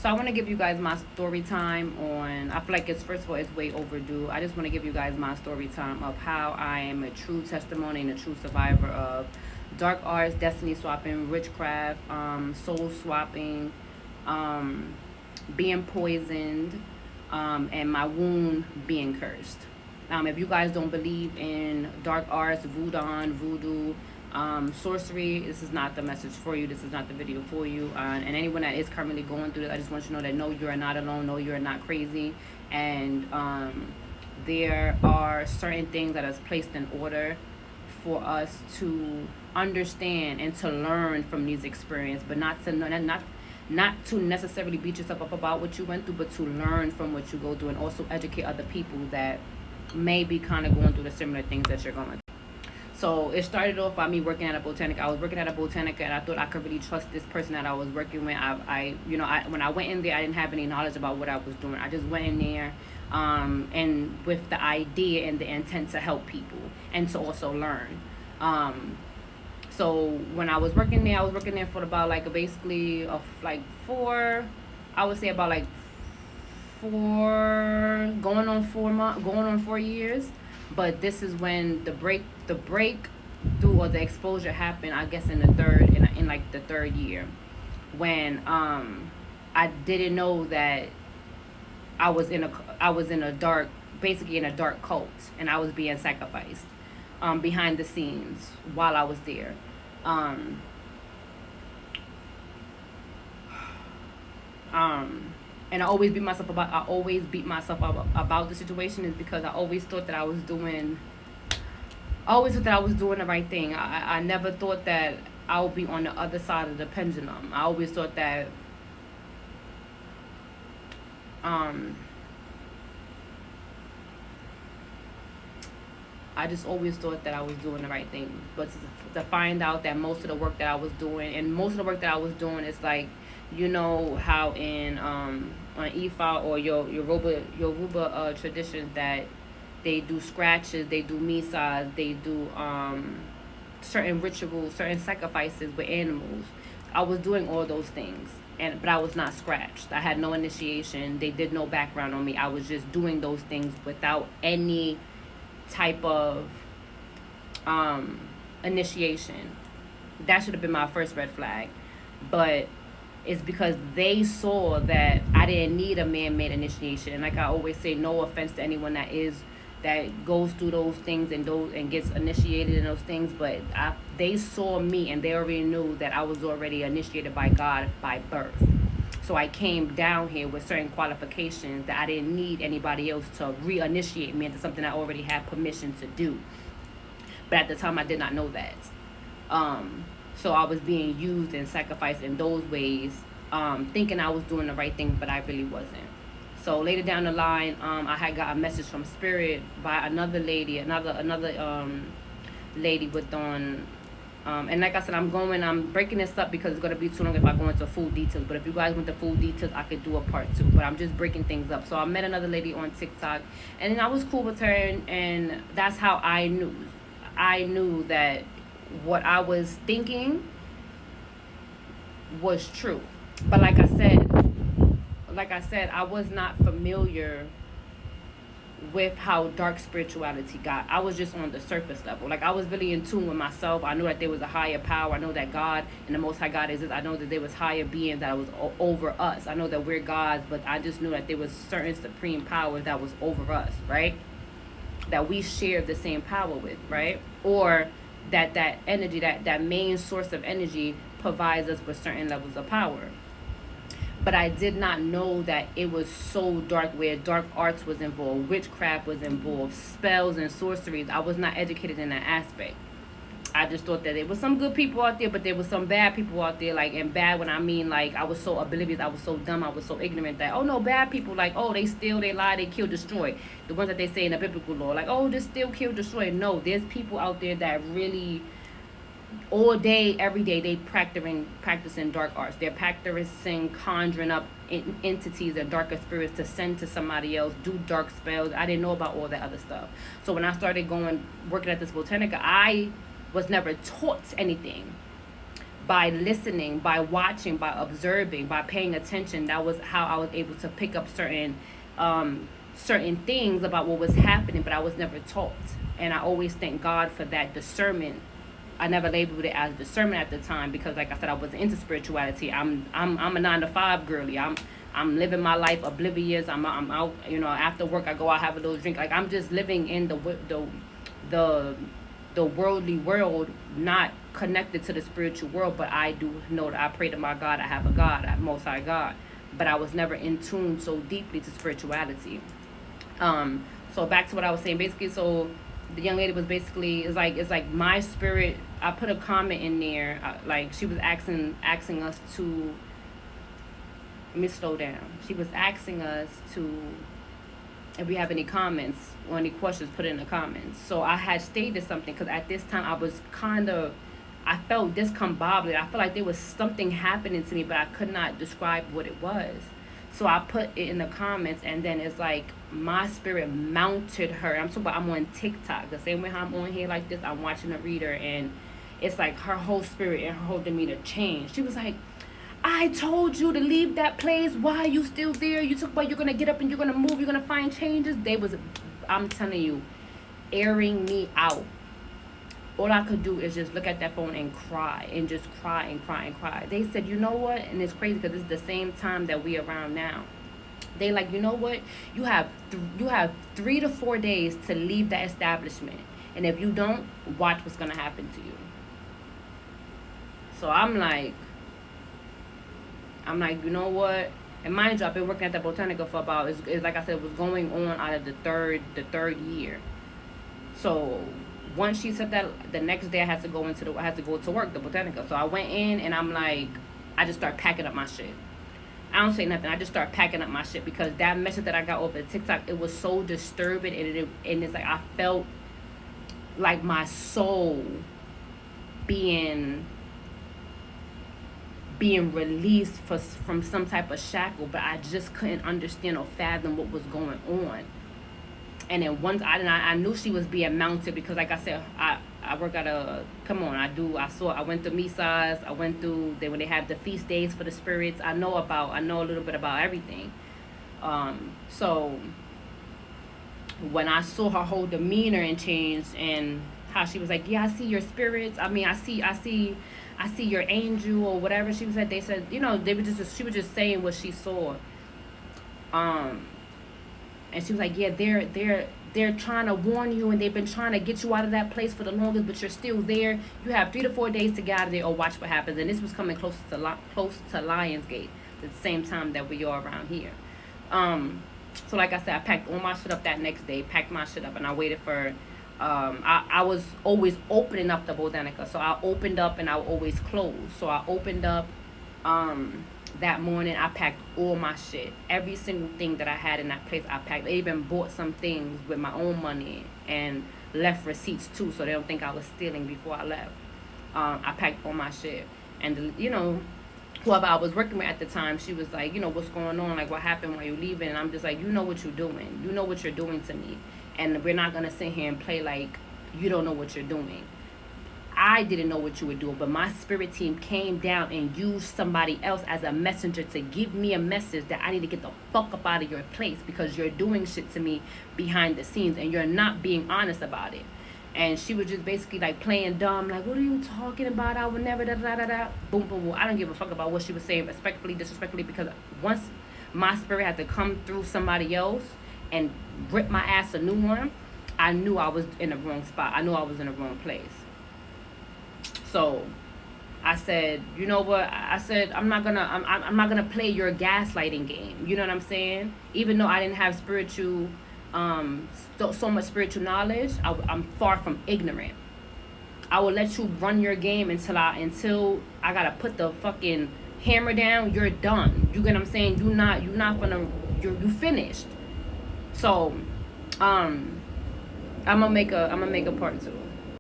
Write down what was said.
So I want to give you guys my story time on. I feel like it's first of all it's way overdue. I just want to give you guys my story time of how I am a true testimony and a true survivor of dark arts, destiny swapping, witchcraft, soul swapping, um, being poisoned, and my wound being cursed. If you guys don't believe in dark arts, voodoo, sorcery, this is not the message for you. This is not the video for you. And anyone that is currently going through this, I just want you to know that no, you are not alone. No, you are not crazy. And there are certain things that is placed in order for us to understand and to learn from these experiences, but not to necessarily beat yourself up about what you went through, but to learn from what you go through and also educate other people that may be kind of going through the similar things that you're going through. So it started off by me working at a botanic. I was working at a botanica, and I thought I could really trust this person that I was working with. When I went in there, I didn't have any knowledge about what I was doing. I just went in there, and with the idea and the intent to help people and to also learn. So when I was working there for about like basically of like four, I would say about like going on 4 months, going on 4 years. But this is when the break through or the exposure happened. I guess in like the third year, when I didn't know that I was in a dark, basically in a dark cult, and I was being sacrificed behind the scenes while I was there. Um, and I always beat myself up about the situation, is because I always thought that I always thought that I was doing the right thing. I never thought that I would be on the other side of the pendulum. I always thought that um I just always thought that I was doing the right thing. But to find out that most of the work that I was doing, and most of the work that I was doing is like, you know how in on Ifa or Yoruba traditions, that they do scratches, they do misas, they do certain rituals, certain sacrifices with animals. I was doing all those things, but I was not scratched. I had no initiation. They did no background on me. I was just doing those things without any type of um, initiation. That should have been my first red flag. But it's because they saw that I didn't need a man-made initiation. And like I always say, no offense to anyone that goes through those things and gets initiated in those things, but they saw me and they already knew that I was already initiated by God by birth. So I came down here with certain qualifications that I didn't need anybody else to reinitiate me into something I already had permission to do. But at the time, I did not know that. So I was being used and sacrificed in those ways, thinking I was doing the right thing, but I really wasn't. So later down the line, I had got a message from Spirit by another lady, another lady with on. And like I said, I'm breaking this up because it's gonna be too long if I go into full details. But if you guys want the full details, I could do a part two. But I'm just breaking things up. So I met another lady on TikTok, and then I was cool with her, and that's how I knew that what I was thinking was true. But like I said, I was not familiar with how dark spirituality got. I was just on the surface level. Like I was really in tune with myself. I knew that there was a higher power. I know that God and the Most High God exists. I know that there was higher beings that was over us. I know that we're gods, but I just knew that there was certain supreme power that was over us, right? That we shared the same power with, right? Or that energy, that main source of energy provides us with certain levels of power. But I did not know that it was so dark, where dark arts was involved, witchcraft was involved, spells and sorceries. I was not educated in that aspect. I just thought that there was some good people out there, but there was some bad people out there. Like, and bad when I mean like I was so oblivious, I was so dumb, I was so ignorant that, oh no, bad people, like, oh, they steal, they lie, they kill, destroy. The ones that they say in the biblical law, like, oh, just steal, kill, destroy. No, there's people out there that really all day, every day, they practicing dark arts. They're practicing conjuring up entities or darker spirits to send to somebody else, do dark spells. I didn't know about all that other stuff. So when I started working at this botanica, I was never taught anything. by listening, by watching, by observing, by paying attention. That was how I was able to pick up certain things about what was happening, but I was never taught. And I always thank God for that discernment. I never labeled it as discernment at the time because, like I said, I wasn't into spirituality. I'm a 9 to 5 girly. I'm living my life oblivious. I'm out. After work I go out, have a little drink. Like, I'm just living in the worldly world, not connected to the spiritual world. But I do know that I pray to my God. I have a God, I Most High God. But I was never in tune so deeply to spirituality. So back to what I was saying. Basically, so the young lady was basically, it's like my spirit. I put a comment in there, like she was asking us to. Let me slow down. She was asking us to, if we have any comments or any questions, put it in the comments. So I had stated something because at this time I felt discombobulated. I felt like there was something happening to me, but I could not describe what it was. So I put it in the comments, and then it's like my spirit mounted her. I'm talking about, I'm on TikTok. The same way how I'm on here like this, I'm watching a reader, and it's like her whole spirit and her whole demeanor changed. She was like, I told you to leave that place. Why are you still there? You talk about you're going to get up and you're going to move. You're going to find changes. I'm telling you, airing me out. All I could do is just look at that phone and cry and just cry and cry and cry. They said, you know what? And it's crazy because it's the same time that we around now. They like, you know what? You have 3 to 4 days to leave that establishment. And if you don't, watch what's going to happen to you. So I'm like, you know what? And mind you, I've been working at the Botanica for about, it's like I said, it was going on out of the third year. So once she said that, the next day I had to go to work, the Botanica. So I went in and I'm like, I just start packing up my shit. I don't say nothing. I just start packing up my shit because that message that I got over TikTok, it was so disturbing, and it's like I felt like my soul being released from some type of shackle, but I just couldn't understand or fathom what was going on. And then once I knew she was being mounted because, like I said, I work at I went through Misas, I went through when they have the feast days for the spirits. I know a little bit about everything. So when I saw her whole demeanor and change, and how she was like, yeah, I see your spirits. I mean, I see your angel or whatever she said. They said, she was just saying what she saw. And she was like, yeah, they're trying to warn you, and they've been trying to get you out of that place for the longest, but you're still there. You have 3 to 4 days to get out of there, or watch what happens. And this was coming close to Lionsgate, at the same time that we are around here. So like I said, I packed all my shit up that next day, and I waited for. I was always opening up the Botanica, so I opened up and I would always close. So I opened up. That morning I packed all my shit, every single thing that I had in that place. I packed. I even bought some things with my own money and left receipts too, so they don't think I was stealing before I left. I packed all my shit, and whoever I was working with at the time, she was like, what's going on? Like, what happened while you leaving? And I'm just like, you know what you're doing. You know what you're doing to me, and we're not gonna sit here and play like you don't know what you're doing. I didn't know what you were doing, but my spirit team came down and used somebody else as a messenger to give me a message that I need to get the fuck up out of your place because you're doing shit to me behind the scenes and you're not being honest about it. And she was just basically like playing dumb, like, what are you talking about? I would never, da da da da. Boom, boom, boom. I don't give a fuck about what she was saying, respectfully, disrespectfully, because once my spirit had to come through somebody else and rip my ass a new one, I knew I was in the wrong spot. I knew I was in the wrong place. So I said, you know what? I said, I'm not gonna play your gaslighting game. You know what I'm saying? Even though I didn't have spiritual, so much spiritual knowledge, I'm far from ignorant. I will let you run your game until I gotta put the fucking hammer down. You're done. You get what I'm saying? You finished. So, I'm gonna make a part 2.